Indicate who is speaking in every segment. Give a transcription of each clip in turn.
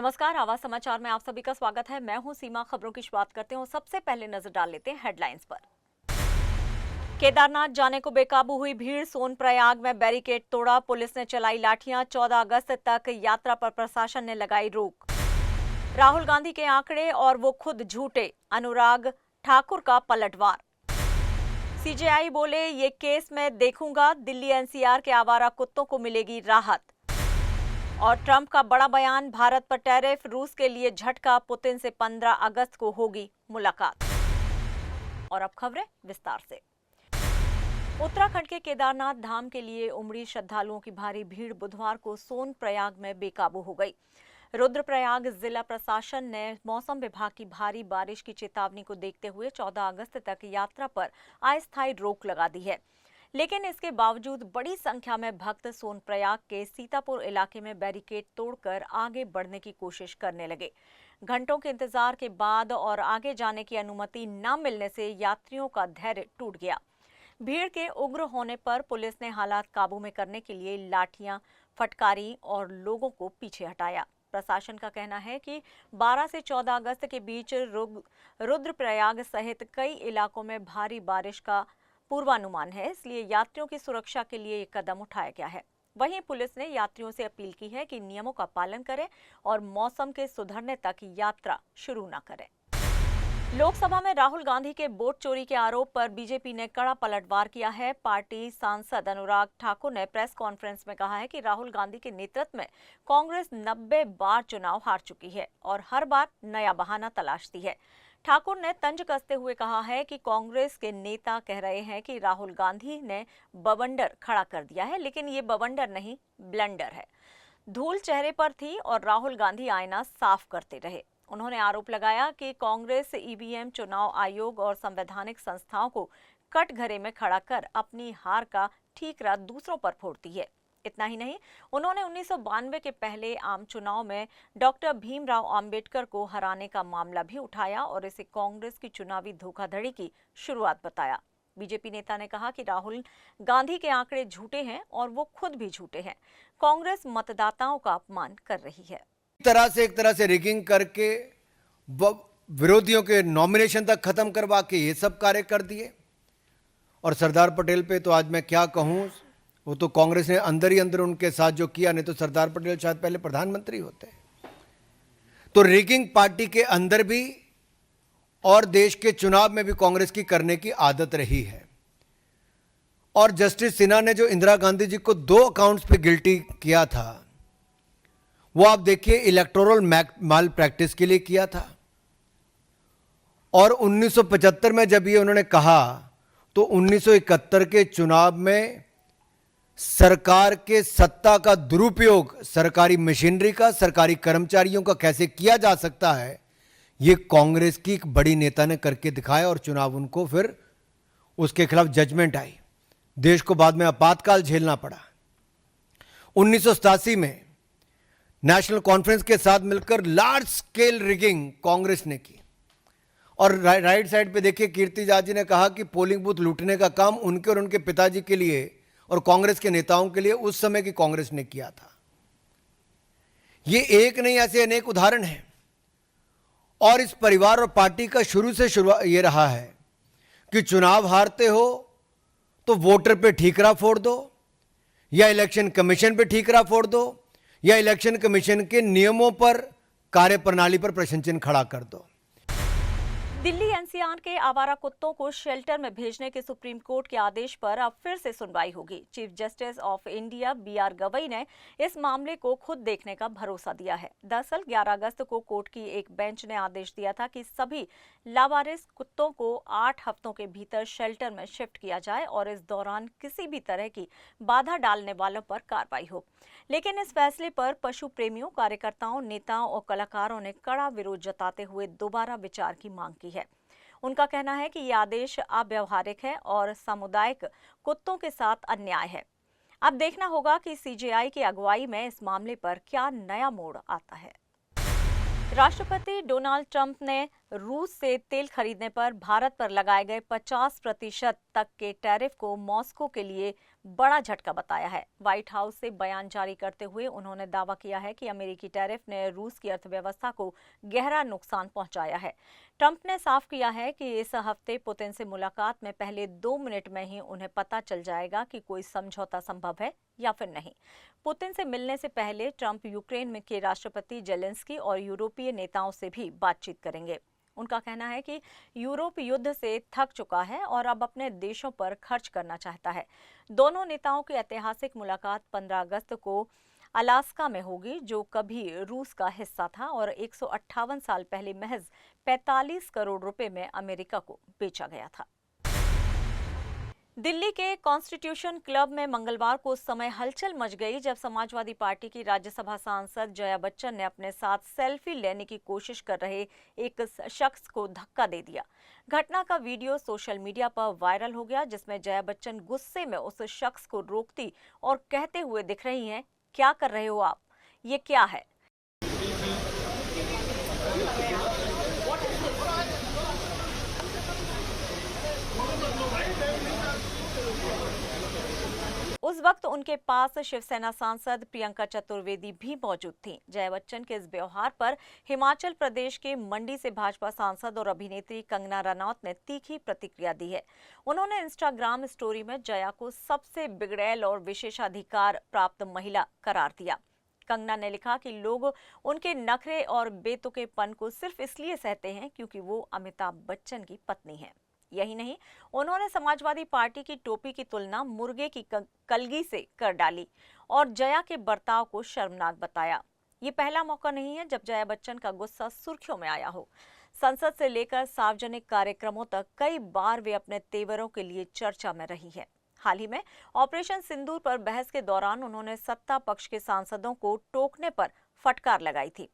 Speaker 1: नमस्कार, आवाज समाचार में आप सभी का स्वागत है। मैं हूं सीमा। खबरों की शुरुआत करते हैं। सबसे पहले नजर डाल लेते हैं हेडलाइंस पर। केदारनाथ जाने को बेकाबू हुई भीड़, सोनप्रयाग में बैरिकेड तोड़ा, पुलिस ने चलाई लाठियां। 14 अगस्त तक यात्रा पर प्रशासन ने लगाई रोक। राहुल गांधी के आंकड़े और वो खुद झूठे, अनुराग ठाकुर का पलटवार। सीजेआई बोले ये केस मैं देखूंगा, दिल्ली एनसीआर के आवारा कुत्तों को मिलेगी राहत। और ट्रंप का बड़ा बयान, भारत पर टैरिफ रूस के लिए झटका, पुतिन से 15 अगस्त को होगी मुलाकात। और अब खबरें विस्तार से। उत्तराखंड के केदारनाथ धाम के लिए उमड़ी श्रद्धालुओं की भारी भीड़ बुधवार को सोनप्रयाग में बेकाबू हो गई। रुद्रप्रयाग जिला प्रशासन ने मौसम विभाग की भारी बारिश की चेतावनी को देखते हुए 14 अगस्त तक यात्रा पर अस्थायी रोक लगा दी है। लेकिन इसके बावजूद बड़ी संख्या में भक्त सोनप्रयाग के सीतापुर इलाके में बैरिकेड तोड़कर आगे बढ़ने की कोशिश करने लगे। घंटों के इंतजार के बाद और आगे जाने की अनुमति न मिलने से यात्रियों का धैर्य टूट गया। भीड़ के उग्र होने पर पुलिस ने हालात काबू में करने के लिए लाठियां फटकारी और लोगों को पीछे हटाया। प्रशासन का कहना है कि 12 से 14 अगस्त के बीच रुद्रप्रयाग सहित कई इलाकों में भारी बारिश का पूर्वानुमान है, इसलिए यात्रियों की सुरक्षा के लिए ये कदम उठाया गया है। वहीं पुलिस ने यात्रियों से अपील की है कि नियमों का पालन करें और मौसम के सुधरने तक यात्रा शुरू न करें। लोकसभा में राहुल गांधी के वोट चोरी के आरोप पर बीजेपी ने कड़ा पलटवार किया है। पार्टी सांसद अनुराग ठाकुर ने प्रेस कॉन्फ्रेंस में कहा है कि राहुल गांधी के नेतृत्व में कांग्रेस 90 बार चुनाव हार चुकी है और हर बार नया बहाना तलाशती है। ठाकुर ने तंज कसते हुए कहा है कि कांग्रेस के नेता कह रहे हैं कि राहुल गांधी ने बवंडर खड़ा कर दिया है, लेकिन ये बवंडर नहीं, ब्लंडर है। धूल चेहरे पर थी और राहुल गांधी आईना साफ करते रहे। उन्होंने आरोप लगाया कि कांग्रेस ईवीएम, चुनाव आयोग और संवैधानिक संस्थाओं को कटघरे में खड़ा कर अपनी हार का ठीकरा दूसरों पर फोड़ती है। इतना ही नहीं, उन्होंने 1992 के पहले आम चुनाव में डॉक्टर भीमराव अंबेडकर को हराने का मामला भी उठाया और इसे कांग्रेस की चुनावी धोखाधड़ी की शुरुआत बताया। बीजेपी नेता ने कहा कि राहुल गांधी के आंकड़े झूठे हैं और वो खुद भी झूठे हैं। कांग्रेस मतदाताओं का अपमान कर रही है।
Speaker 2: एक तरह से रिगिंग करके विरोधियों के नॉमिनेशन तक खत्म करवा के ये सब कार्य कर दिए। और सरदार पटेल पे तो आज मैं क्या कहूँ, वो तो कांग्रेस ने अंदर ही अंदर उनके साथ जो किया, नहीं तो सरदार पटेल शायद पहले प्रधानमंत्री होते। तो रिगिंग पार्टी के अंदर भी और देश के चुनाव में भी कांग्रेस की करने की आदत रही है। और जस्टिस सिन्हा ने जो इंदिरा गांधी जी को 2 अकाउंट्स पे गिल्टी किया था, वो आप देखिए इलेक्टोरल माल प्रैक्टिस के लिए किया था। और 1975 में जब ये उन्होंने कहा, तो 1971 के चुनाव में सरकार के सत्ता का दुरुपयोग सरकारी मशीनरी का, सरकारी कर्मचारियों का कैसे किया जा सकता है, ये कांग्रेस की एक बड़ी नेता ने करके दिखाया। और चुनाव उनको फिर उसके खिलाफ जजमेंट आई, देश को बाद में आपातकाल झेलना पड़ा। 1987 में नेशनल कॉन्फ्रेंस के साथ मिलकर लार्ज स्केल रिगिंग कांग्रेस ने की। और राइट साइड पे देखिए, कीर्ति जा जी ने कहा कि पोलिंग बूथ लूटने का काम उनके और उनके पिताजी के लिए और कांग्रेस के नेताओं के लिए उस समय की कांग्रेस ने किया था। ये एक नहीं, ऐसे अनेक उदाहरण हैं। और इस परिवार और पार्टी का शुरू से शुरुआत ये रहा है कि चुनाव हारते हो तो वोटर पे ठीकरा फोड़ दो, या इलेक्शन कमीशन पे ठीकरा फोड़ दो, या इलेक्शन कमीशन के नियमों पर, कार्यप्रणाली पर प्रश्न चिन्ह खड़ा कर दो।
Speaker 1: दिल्ली एनसीआर के आवारा कुत्तों को शेल्टर में भेजने के सुप्रीम कोर्ट के आदेश पर अब फिर से सुनवाई होगी। Chief justice of India BR Gavai ने इस मामले को खुद देखने का भरोसा दिया है। दरअसल 11 अगस्त को कोर्ट की एक बेंच ने आदेश दिया था कि सभी लावारिस कुत्तों को 8 हफ्तों के भीतर शेल्टर में शिफ्ट किया जाए और इस दौरान किसी भी तरह की बाधा डालने वालों पर कार्रवाई हो। लेकिन इस फैसले पर पशु प्रेमियों, कार्यकर्ताओं, नेताओं और कलाकारों ने कड़ा विरोध जताते हुए दोबारा विचार की मांग की है। उनका कहना है कि यह आदेश अव्यावहारिक है और सामुदायिक कुत्तों के साथ अन्याय है। अब देखना होगा कि सीजेआई की अगुवाई में इस मामले पर क्या नया मोड़ आता है। राष्ट्रपति डोनाल्ड ट्रंप ने रूस से तेल खरीदने पर भारत पर लगाए गए 50% तक के टैरिफ को मॉस्को के लिए बड़ा झटका बताया है। व्हाइट हाउस से बयान जारी करते हुए उन्होंने दावा किया है कि अमेरिकी टैरिफ ने रूस की अर्थव्यवस्था को गहरा नुकसान पहुंचाया है। ट्रंप ने साफ किया है कि इस हफ्ते पुतिन से मुलाकात में पहले 2 मिनट में ही उन्हें पता चल जाएगा कि कोई समझौता संभव है या फिर नहीं। पुतिन से मिलने से पहले ट्रंप यूक्रेन के राष्ट्रपति जेलेंस्की और यूरोपीय नेताओं से भी बातचीत करेंगे। उनका कहना है कि यूरोप युद्ध से थक चुका है और अब अपने देशों पर खर्च करना चाहता है। दोनों नेताओं की ऐतिहासिक मुलाकात 15 अगस्त को अलास्का में होगी, जो कभी रूस का हिस्सा था और 158 साल पहले महज 45 करोड़ रुपए में अमेरिका को बेचा गया था। दिल्ली के कॉन्स्टिट्यूशन क्लब में मंगलवार को उस समय हलचल मच गई जब समाजवादी पार्टी की राज्यसभा सांसद जया बच्चन ने अपने साथ सेल्फी लेने की कोशिश कर रहे एक शख्स को धक्का दे दिया। घटना का वीडियो सोशल मीडिया पर वायरल हो गया, जिसमें जया बच्चन गुस्से में उस शख्स को रोकती और कहते हुए दिख रही हैं, क्या कर रहे हो आप, ये क्या है। उस वक्त उनके पास शिवसेना सांसद प्रियंका चतुर्वेदी भी मौजूद थीं। जया बच्चन के इस व्यवहार पर हिमाचल प्रदेश के मंडी से भाजपा सांसद और अभिनेत्री कंगना रनौत ने तीखी प्रतिक्रिया दी है। उन्होंने इंस्टाग्राम स्टोरी में जया को सबसे बिगड़ैल और विशेषाधिकार प्राप्त महिला करार दिया। कंगना ने लिखा कि लोग उनके नखरे और बेतुकेपन को सिर्फ इसलिए सहते हैं क्योंकि वो अमिताभ बच्चन की पत्नी हैं। यही नहीं, उन्होंने समाजवादी पार्टी की टोपी की तुलना मुर्गे की कलगी से कर डाली और जया के बर्ताव को शर्मनाक बताया। ये पहला मौका नहीं है जब जया बच्चन का गुस्सा सुर्खियों में आया हो। संसद से लेकर सार्वजनिक कार्यक्रमों तक कई बार वे अपने तेवरों के लिए चर्चा में रही है। हाल ही में ऑपरेशन सिंदूर पर बहस के दौरान उन्होंने सत्ता पक्ष के सांसदों को टोकने पर फटकार लगाई थी।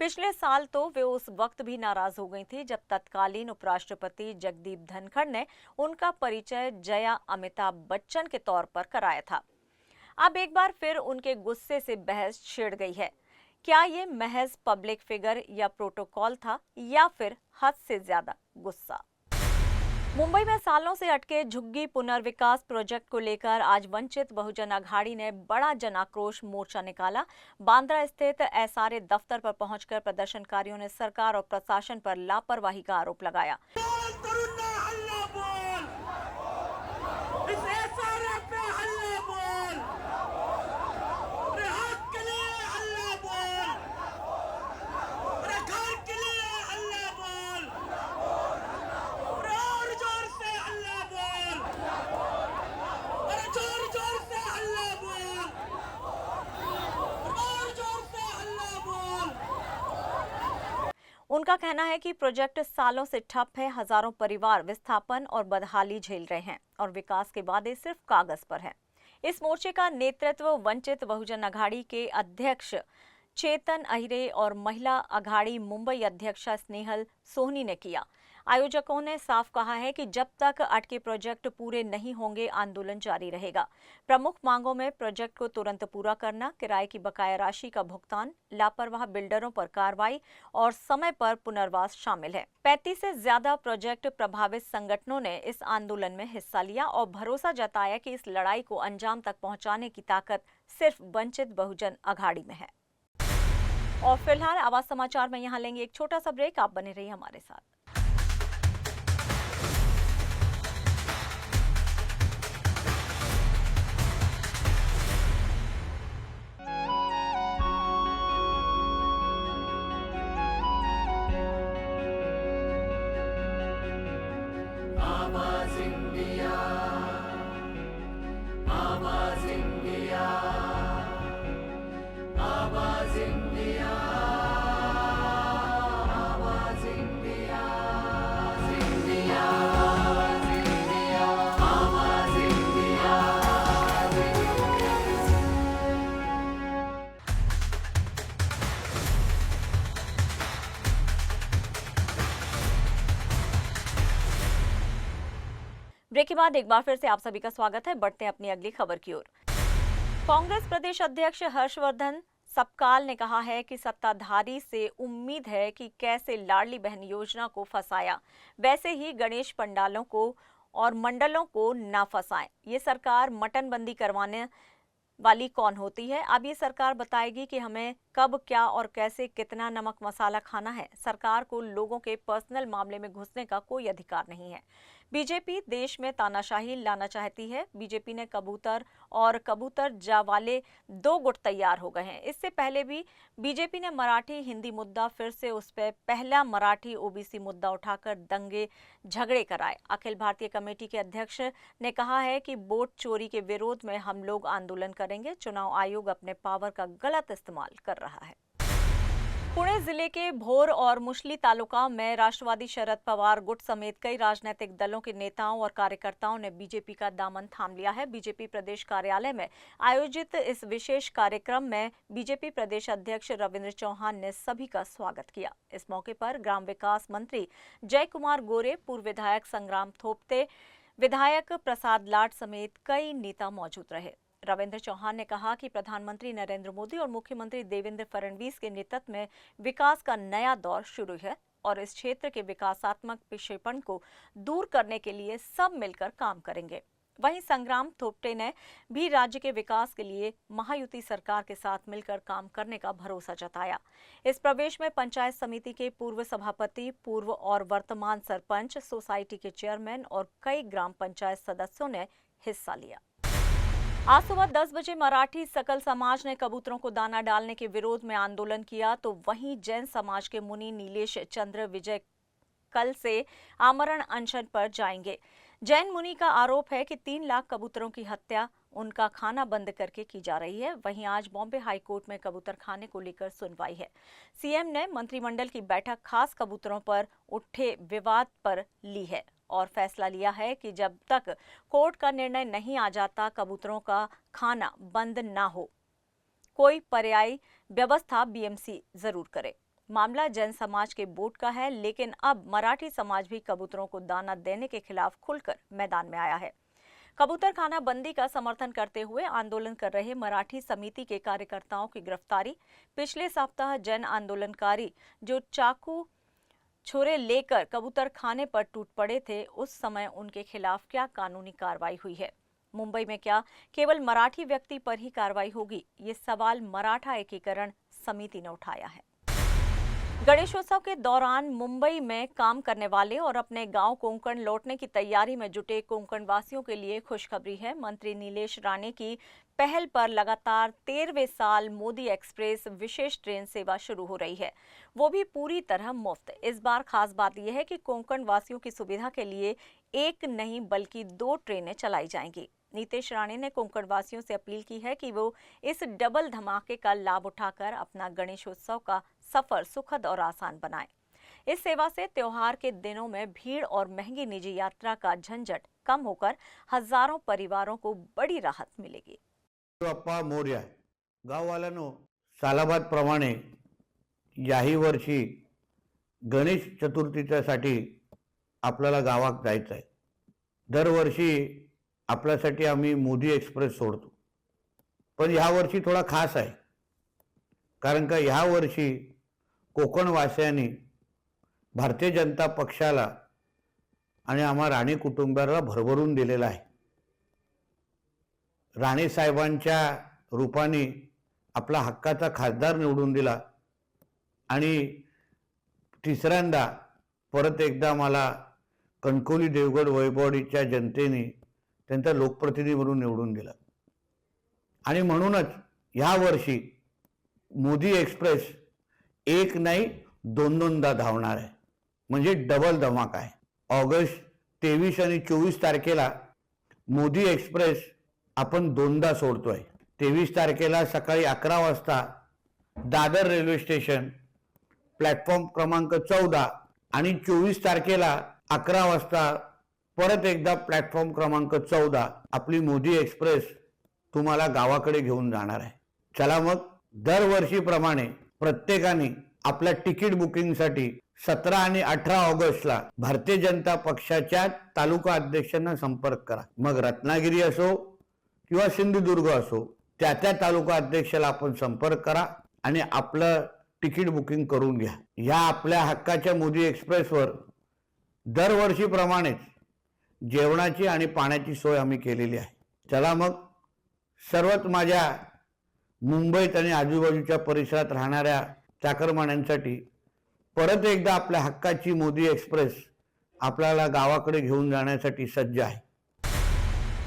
Speaker 1: पिछले साल तो वे उस वक्त भी नाराज हो गई थी जब तत्कालीन उपराष्ट्रपति जगदीप धनखड़ ने उनका परिचय जया अमिताभ बच्चन के तौर पर कराया था। अब एक बार फिर उनके गुस्से से बहस छिड़ गई है। क्या ये महज पब्लिक फिगर या प्रोटोकॉल था या फिर हद से ज्यादा गुस्सा? मुंबई में सालों से अटके झुग्गी पुनर्विकास प्रोजेक्ट को लेकर आज वंचित बहुजन अघाड़ी ने बड़ा जनाक्रोश मोर्चा निकाला। बांद्रा स्थित एसआरए दफ्तर पर पहुंचकर प्रदर्शनकारियों ने सरकार और प्रशासन पर लापरवाही का आरोप लगाया। उनका कहना है कि प्रोजेक्ट सालों से ठप है, हजारों परिवार विस्थापन और बदहाली झेल रहे हैं और विकास के वादे सिर्फ कागज पर हैं। इस मोर्चे का नेतृत्व वंचित बहुजन अघाड़ी के अध्यक्ष चेतन अहिरे और महिला अघाड़ी मुंबई अध्यक्षा स्नेहल सोहनी ने किया। आयोजकों ने साफ कहा है कि जब तक अटके प्रोजेक्ट पूरे नहीं होंगे आंदोलन जारी रहेगा। प्रमुख मांगों में प्रोजेक्ट को तुरंत पूरा करना, किराए की बकाया राशि का भुगतान, लापरवाह बिल्डरों पर कार्रवाई और समय पर पुनर्वास शामिल है। 35 से ज्यादा प्रोजेक्ट प्रभावित संगठनों ने इस आंदोलन में हिस्सा लिया और भरोसा जताया कि इस लड़ाई को अंजाम तक पहुंचाने की ताकत सिर्फ वंचित बहुजन अघाड़ी में है। और फिलहाल आवाज समाचार में यहाँ लेंगे एक छोटा सा ब्रेक। आप बने रहिए हमारे साथ। ब्रेक के बाद एक बार फिर से आप सभी का स्वागत है। बढ़ते हैं अपनी अगली खबर की ओर। कांग्रेस प्रदेश अध्यक्ष हर्षवर्धन सपकाल ने कहा है कि सत्ताधारी से उम्मीद है कि कैसे लाडली बहन योजना को फंसाया, वैसे ही गणेश पंडालों को और मंडलों को ना फंसाएं। ये सरकार मटन बंदी करवाने वाली कौन होती है? अब ये सरकार बताएगी कि हमें कब, क्या और कैसे कितना नमक मसाला खाना है। सरकार को लोगों के पर्सनल मामले में घुसने का कोई अधिकार नहीं है। बीजेपी देश में तानाशाही लाना चाहती है। बीजेपी ने कबूतर और कबूतर जा वाले 2 गुट तैयार हो गए हैं। इससे पहले भी बीजेपी ने मराठी हिंदी मुद्दा, फिर से उस पर पहला मराठी ओबीसी मुद्दा उठाकर दंगे झगड़े कराए। अखिल भारतीय कमेटी के अध्यक्ष ने कहा है कि वोट चोरी के विरोध में हम लोग आंदोलन करेंगे। चुनाव आयोग अपने पावर का गलत इस्तेमाल कर रहा है। पुणे जिले के भोर और मुश्ली तालुका में राष्ट्रवादी शरद पवार गुट समेत कई राजनीतिक दलों के नेताओं और कार्यकर्ताओं ने बीजेपी का दामन थाम लिया है। बीजेपी प्रदेश कार्यालय में आयोजित इस विशेष कार्यक्रम में बीजेपी प्रदेश अध्यक्ष रविंद्र चौहान ने सभी का स्वागत किया। इस मौके पर ग्राम विकास मंत्री जय कुमार गोरे, पूर्व विधायक संग्राम थोपते, विधायक प्रसाद लाड समेत कई नेता मौजूद रहे। रविंद्र चौहान ने कहा कि प्रधानमंत्री नरेंद्र मोदी और मुख्यमंत्री देवेंद्र फडणवीस के नेतृत्व में विकास का नया दौर शुरू है और इस क्षेत्र के विकासात्मक पिछड़ेपन को दूर करने के लिए सब मिलकर काम करेंगे। वहीं संग्राम थोपटे ने भी राज्य के विकास के लिए महायुति सरकार के साथ मिलकर काम करने का भरोसा जताया। इस प्रवेश में पंचायत समिति के पूर्व सभापति, पूर्व और वर्तमान सरपंच, सोसाइटी के चेयरमैन और कई ग्राम पंचायत सदस्यों ने हिस्सा लिया। आज सुबह 10 बजे मराठी सकल समाज ने कबूतरों को दाना डालने के विरोध में आंदोलन किया, तो वहीं जैन समाज के मुनि नीलेश चंद्र विजय कल से आमरण अनशन पर जाएंगे। जैन मुनि का आरोप है कि 3 लाख कबूतरों की हत्या उनका खाना बंद करके की जा रही है। वहीं आज बॉम्बे हाईकोर्ट में कबूतर खाने को लेकर सुनवाई है। सीएम ने मंत्रिमंडल की बैठक खास कबूतरों पर उठे विवाद पर ली है और फैसला लिया है कि जब तक कोर्ट का निर्णय नहीं आ जाता, कबूतरों का खाना बंद ना हो, कोई पर्यायी व्यवस्था बीएमसी जरूर करे। मामला जैन समाज के बोर्ड का है, लेकिन अब मराठी समाज भी कबूतरों को दाना देने के खिलाफ खुलकर मैदान में आया है। कबूतर खाना बंदी का समर्थन करते हुए आंदोलन कर रहे मराठी समिति के कार्यकर्ताओं की गिरफ्तारी। पिछले सप्ताह जैन आंदोलनकारी जो चाकू छुरे लेकर कबूतर खाने पर टूट पड़े थे, उस समय उनके खिलाफ क्या कानूनी कार्रवाई हुई है? मुंबई में क्या केवल मराठी व्यक्ति पर ही कार्रवाई होगी? ये सवाल मराठा एकीकरण समिति ने उठाया है। गणेशोत्सव के दौरान मुंबई में काम करने वाले और अपने गांव कोंकण लौटने की तैयारी में जुटे कोंकण वासियों के लिए खुशखबरी है। मंत्री नीलेश राणे की पहल पर लगातार 13वें साल मोदी एक्सप्रेस विशेष ट्रेन सेवा शुरू हो रही है, वो भी पूरी तरह मुफ्त। इस बार खास बात यह है कि कोंकण वासियों की सुविधा के लिए 1 नहीं बल्कि 2 ट्रेनें चलाई जाएंगी। नीलेश राणे ने कोंकण वासियों से अपील की है कि वो इस डबल धमाके का लाभ उठाकर अपना गणेशोत्सव का सफर सुखद और आसान बनाएं। इस सेवा से त्योहार के दिनों में भीड़ और महंगी निजी यात्रा का झंझट कम होकर हजारों परिवारों को बड़ी राहत मिलेगी।
Speaker 3: बाप्पा मोरया. गाववाल्यांनो, सालाबादप्रमाणे याही वर्षी गणेश चतुर्थीच्यासाठी आपल्याला गावात जायचं आहे. दरवर्षी आपल्यासाठी आम्ही मोदी एक्सप्रेस सोडतो, पण ह्या वर्षी थोडा खास आहे, कारण का ह्या वर्षी कोकणवासियांनी भारतीय जनता पक्षाला आणि आम्हा राणे कुटुंबाला भरभरून दिलेला आहे. राणे साहेबांच्या रूपाने आपला हक्काचा खासदार निवडून दिला आणि तिसऱ्यांदा परत एकदा मला कणकवली देवगड वैभववाडीच्या जनतेने त्यांचा लोकप्रतिनिधी म्हणून निवडून दिला. आणि म्हणूनच ह्या वर्षी मोदी एक्सप्रेस 1 नाही 2-2दा धावणार आहे, म्हणजे डबल धमाका आहे. ऑगस्ट 23 आणि 24 तारखेला मोदी एक्सप्रेस आपण 2दा सोडतोय. 23 तारखेला सकाळी 11 वाजता दादर रेल्वे स्टेशन प्लॅटफॉर्म क्रमांक 14 आणि 24 तारखेला 11 वाजता परत एकदा प्लॅटफॉर्म क्रमांक 14 आपली मोदी एक्सप्रेस तुम्हाला गावाकडे घेऊन जाणार आहे. चला मग दरवर्षीप्रमाणे प्रत्येकाने आपल्या तिकीट बुकिंगसाठी 17 आणि 18 ऑगस्टला भारतीय जनता पक्षाच्या तालुका अध्यक्षांना संपर्क करा. मग रत्नागिरी असो किंवा सिंधुदुर्ग असो, त्या तालुका अध्यक्षाला आपण संपर्क करा आणि आपलं तिकीट बुकिंग करून घ्या. या आपल्या हक्काच्या मोदी एक्सप्रेसवर दरवर्षीप्रमाणेच जेवणाची आणि पाण्याची सोय आम्ही केलेली आहे. चला मग सर्वच माझ्या मुंबईत आणि आजूबाजूच्या परिसरात राहणाऱ्या चाकरमान्यांसाठी परत एकदा आपल्या हक्काची मोदी एक्सप्रेस आपल्याला गावाकडे घेऊन जाण्यासाठी सज्ज आहे.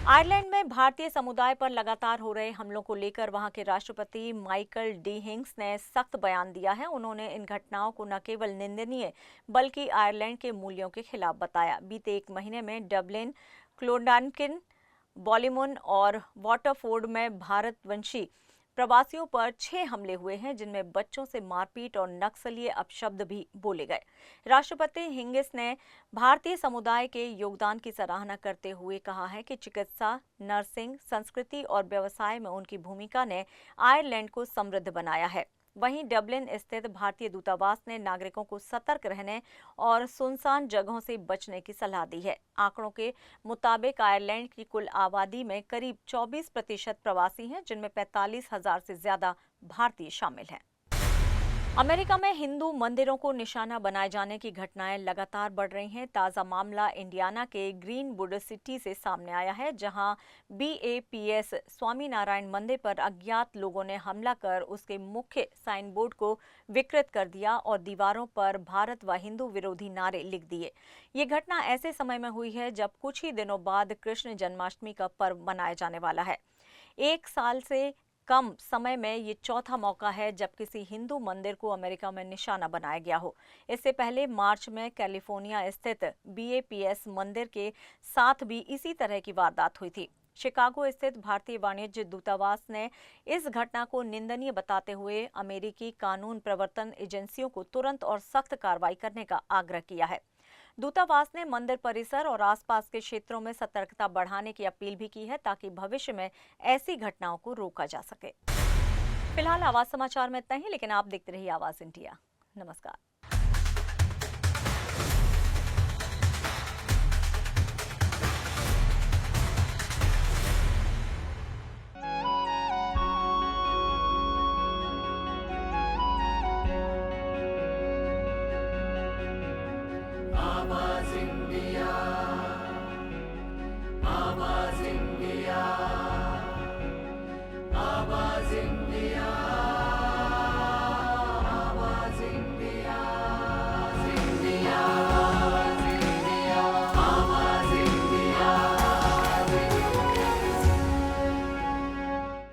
Speaker 1: आयरलैंड में भारतीय समुदाय पर लगातार हो रहे हमलों को लेकर वहां के राष्ट्रपति माइकल डी हिंग्स ने सख्त बयान दिया है. उन्होंने इन घटनाओं को न केवल निंदनीय बल्कि आयरलैंड के मूल्यों के खिलाफ बताया. बीते एक महीने में डबलिन, क्लोडानकिन, बॉलीमुन और वाटरफोर्ड में भारतवंशी प्रवासियों पर 6 हमले हुए हैं, जिनमें बच्चों से मारपीट और नक्सलीय अपशब्द भी बोले गए. राष्ट्रपति हिंगिस ने भारतीय समुदाय के योगदान की सराहना करते हुए कहा है कि चिकित्सा, नर्सिंग, संस्कृति और व्यवसाय में उनकी भूमिका ने आयरलैंड को समृद्ध बनाया है. वहीं डबलिन स्थित भारतीय दूतावास ने नागरिकों को सतर्क रहने और सुनसान जगहों से बचने की सलाह दी है. आंकड़ों के मुताबिक आयरलैंड की कुल आबादी में करीब 24% प्रवासी हैं, जिनमें 45,000 से ज्यादा भारतीय शामिल हैं. अमेरिका में हिंदू मंदिरों को निशाना बनाए जाने की घटनाएं लगातार बढ़ रही हैं. ताजा मामला इंडियाना के ग्रीनवुड सिटी से सामने आया है, जहां BAPS स्वामीनारायण मंदिर पर अज्ञात लोगों ने हमला कर उसके मुख्य साइन बोर्ड को विकृत कर दिया और दीवारों पर भारत व हिंदू विरोधी नारे लिख दिए. ये घटना ऐसे समय में हुई है जब कुछ ही दिनों बाद कृष्ण जन्माष्टमी का पर्व मनाया जाने वाला है. एक साल से कम समय में ये चौथा मौका है जब किसी हिंदू मंदिर को अमेरिका में निशाना बनाया गया हो. इससे पहले मार्च में कैलिफोर्निया स्थित BAPS मंदिर के साथ भी इसी तरह की वारदात हुई थी. शिकागो स्थित भारतीय वाणिज्य दूतावास ने इस घटना को निंदनीय बताते हुए अमेरिकी कानून प्रवर्तन एजेंसियों को तुरंत और सख्त कार्रवाई करने का आग्रह किया है. दूतावास ने मंदिर परिसर और आसपास के क्षेत्रों में सतर्कता बढ़ाने की अपील भी की है, ताकि भविष्य में ऐसी घटनाओं को रोका जा सके. फिलहाल आवाज समाचार में इतना ही, लेकिन आप देखते रहिए आवाज इंडिया. नमस्कार.